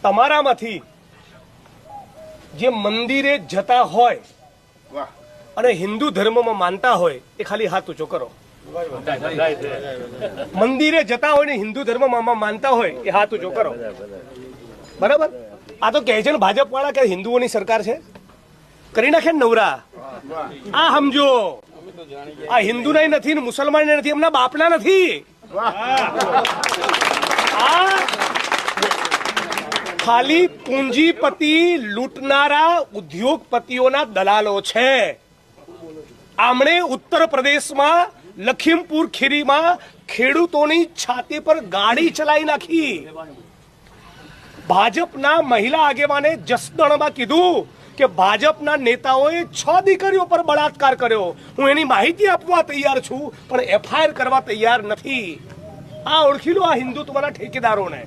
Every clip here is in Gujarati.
તમારામાંથી જે મંદિરે જતા હોય અને હિન્દુ ધર્મમાં માનતા હોય એ ખાલી હાથ ઊંચો કરો. મંદિરે જતા હોય ને હિન્દુ ધર્મમાં માનતા હોય એ હાથ ઊંચો કરો. બરાબર? આ તો કહે છે ને ભાજપ વાળા કે હિન્દુઓની સરકાર છે, કરી નાખે ને નવરા. આ સમજો, આ હિન્દુ ના નથી ને મુસલમાન નથી, એમના બાપના નથી. આ ખાલી પૂંજીપતિ લૂંટનારા ઉદ્યોગપતિઓના દલાલો છે. આમણે ઉત્તર પ્રદેશમાં લખીમપુર ખીરીમાં ખેડૂતોની છાતી પર ગાડી ચલાવી નાખી. ભાજપના મહિલા આગેવાને જસદણમાં કીધું કે ભાજપના નેતાઓએ 6 દીકરીઓ પર બળાત્કાર કર્યો. હું એની માહિતી આપવા તૈયાર છું, પણ એફઆઈઆર કરવા તૈયાર નથી. આ ઓળખી લો આ હિન્દુત્વના ઠેકેદારોને.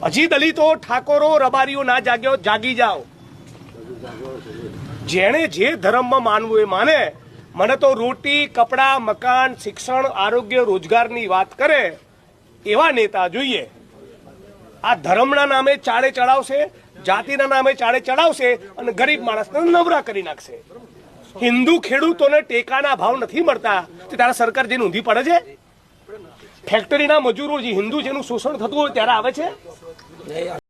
હજી દલિતો, ઠાકોરો, રબારીઓ ના જાગ્યો, જાગી જાઓ. જેણે જે ધર્મમાં માનવું એ માને. મને તો રોટી, કપડા, મકાન, શિક્ષણ, આરોગ્ય, રોજગારની વાત કરે એવા નેતા જોઈએ. આ ધર્મના નામે ચાળે ચડાવશે, જાતિના નામે ચાળે ચડાવશે અને ગરીબ માણસને નવરા કરી નાખશે. હિન્દુ ખેડૂતોને ટેકાના ભાવ નથી મળતા તો ત્યારે સરકાર જેને ઊંધી પડે છે. ફેક્ટરીના મજૂરો જે હિન્દુ જેનું શોષણ થતું હોય ત્યારે આવે છે.